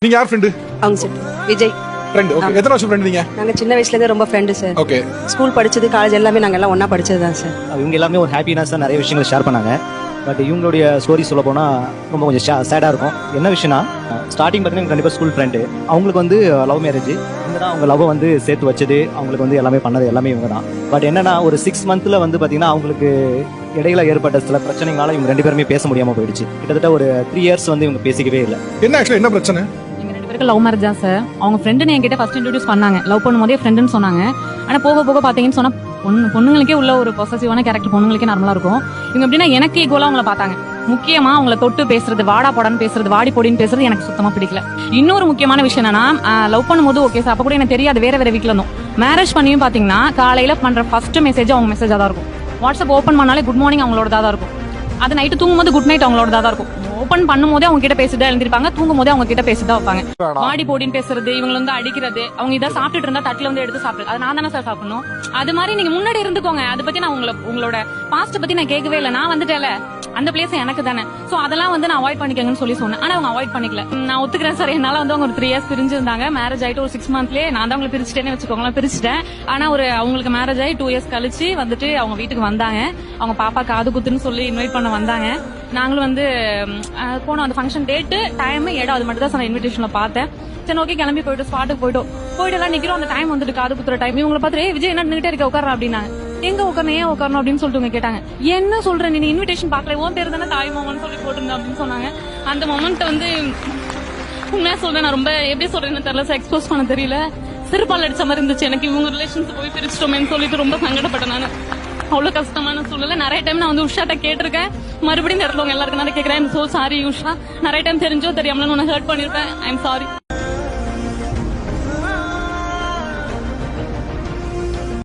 நீங்க யார் ஃப்ரெண்ட்? அவங்க சார் விஜய் ஃப்ரெண்ட். ஓகே. எத்தனை வருஷம் ஃப்ரெண்ட் நீங்க? நாங்க சின்ன வயசுல இருந்தே ரொம்ப ஃப்ரெண்டு சார். ஓகே. ஸ்கூல் படிச்சது காலேஜ் எல்லாமே நாங்க எல்லாம் ஒண்ணா படிச்சது தான் சார். இவங்க எல்லாமே ஒரு ஹாப்பினஸா நிறைய விஷயங்களை ஷேர் பண்ணாங்க. பட் இவங்களுடைய ஸ்டோரி சொல்ல போனா ரொம்ப கொஞ்சம் சேடா இருக்கும். என்ன விஷயம்னா ஸ்டார்டிங் பார்த்தீங்கன்னா கண்டிப்பாக ஸ்கூல் ஃப்ரெண்டு. அவங்களுக்கு வந்து லவ் மேரேஜ். இவங்க தான் அவங்க லவ் வந்து சேர்த்து வச்சது, அவங்களுக்கு வந்து எல்லாமே பண்ணது எல்லாமே இவங்க தான். பட் என்னன்னா ஒரு 6 மந்த்ல வந்து பார்த்தீங்கன்னா அவங்களுக்கு இடையில ஏற்பட்ட சில பிரச்சனைகளால இவங்க 2 பேருமே பேச முடியாம போயிடுச்சு. கிட்டத்தட்ட ஒரு 3 இயர்ஸ் வந்து இவங்க பேசிக்கவே இல்லை. என்ன ஆக்சுவலா என்ன பிரச்சனை? லவ் மேரேஜ் தான் சார். அவங்க ஃப்ரெண்டுன்னு என்கிட்ட ஃபர்ஸ்ட் இன்ட்ரோடியூஸ் பண்ணாங்க. லவ் பண்ணும்போதே ஃப்ரெண்டுன்னு சொன்னாங்க. ஆனா போக போக பாத்தீங்கன்னு சொன்னா பொண்ணுங்களுக்கே உள்ள ஒரு பொசசிவான கேரக்டர் பொண்ணுங்களுக்கே நார்மலா இருக்கும். இவங்க எப்படின்னா எனக்கு ஈக்குவலா அவங்கள பார்த்தாங்க. முக்கியமா அவங்கள தொட்டு பேசுறது, வாடா போடான்னு பேசுறது, வாடி பொடின்னு பேசுறது எனக்கு சுத்தமா பிடிக்கல. இன்னொரு முக்கியமான விஷயம் என்னன்னா லவ் பண்ணும்போது ஓகே சார், அப்ப கூட எனக்கு தெரியாது, வேற வேற வீட்டுல இருந்தோம். மேரேஜ் பண்ணியும் பாத்தீங்கன்னா காலையில பண்ற ஃபர்ஸ்ட் மெசேஜ் அவங்க மெசேஜா தான் இருக்கும். வாட்ஸ்அப் ஓப்பன் பண்ணாலே குட் மார்னிங் அவங்களோட தான் இருக்கும். அது நைட்டு தூங்கும்போது குட் நைட் அவங்களோட தான் இருக்கும். ஓபன் பண்ணும் போதே அவங்க கிட்ட பேசிட்டு எழுந்திருப்பாங்க, தூங்கும் போதே அவங்க கிட்ட பேசிட்டு வைப்பாங்க. மாடி போடின்னு பேசுறது, இவங்க வந்து அடிக்கிறது, அவங்க இதை சாப்பிட்டுட்டு இருந்தா தட்டுல வந்து எடுத்து சாப்பிடுறது, அது நான் தானே சார் சாப்பிடணும். அது மாதிரி நீங்க முன்னாடி இருந்துக்கோங்க. அதை பத்தி நான் உங்களோட பாஸ்ட் பத்தி நான் கேட்கவே இல்லை. நான் வந்துட்டேல, அந்த பிளேஸ் எனக்கு தானே. சோ அதெல்லாம் வந்து நான் அவாய்ட் பண்ணிக்கங்கன்னு சொல்லி சொன்னேன். ஆனா அவங்க அவாய்ட் பண்ணிக்கல. நான் ஒத்துக்கிறேன் சார், என்னால வந்து அவங்க ஒரு 3 இயர்ஸ் பிரிஞ்சிருந்தாங்க. மேரேஜ் ஆயிட்டு ஒரு 6 மந்த்லயே நான் தான் அவங்களை பிரிச்சுட்டேன்னு வச்சுக்கோங்களேன், பிரிச்சுட்டேன். ஆனா அவங்களுக்கு மேரேஜ் ஆகி 2 இயர்ஸ் கழிச்சு வந்துட்டு அவங்க வீட்டுக்கு வந்தாங்க. அவங்க பாப்பா காது குத்துன்னு சொல்லி இன்வைட் பண்ண வந்தாங்க. நாங்களும் வந்து போனோம். அந்த ஃபங்க்ஷன் டேட்டு டைம் இடம் அது மட்டும் தான் சார் இன்விடேஷன்ல பார்த்தேன். சரி ஓகே கிளம்பி போயிட்டு ஸ்பாட்டுக்கு போயிட்டு எல்லாம் நிக்கிறோம். அந்த டைம் வந்துட்டு காது குத்துற டைம். இவங்களை பார்த்துட்டு விஜய் என்ன நின்னுட்டே இருக்க, உட்கார அப்படின்னாங்க. எங்க உட்காரணும், ஏன் உட்காரணும் அப்படின்னு சொல்லிட்டு கேட்டாங்க. என்ன சொல்றேன், நீ இன்விடேஷன் பாக்கல, உன் பேர் தானே தாய் மாமன் சொல்லி போட்டிருந்தேன் அப்படின்னு சொன்னாங்க. அந்த மொமெண்ட் வந்து உண்மையா சொல்றேன், நான் ரொம்ப எப்படி சொல்றேன்னு தெரியல சார், எக்ஸ்போஸ் பண்ண தெரியல. சிறுபால் அடிச்ச மாதிரி இருந்துச்சு எனக்கு. இவங்க ரிலேஷன்ஸ் போய் பிரிச்சிட்டோமேன்னு சொல்லிட்டு ரொம்ப சங்கடப்பட்டேன் நான். அவ்வளவு கஷ்டமான சூழ்நிலை. நிறைய டைம் நான் வந்து உஷாட்ட கேட்டிருக்கேன். மறுபடியும் இந்த இடத்துல எல்லாருக்கும் கேட்கிறேன், சோ சாரி உஷா, நிறைய டைம் தெரிஞ்சோ தெரியாமல உன்னை ஹர்ட் பண்ணிருப்பேன். I am sorry.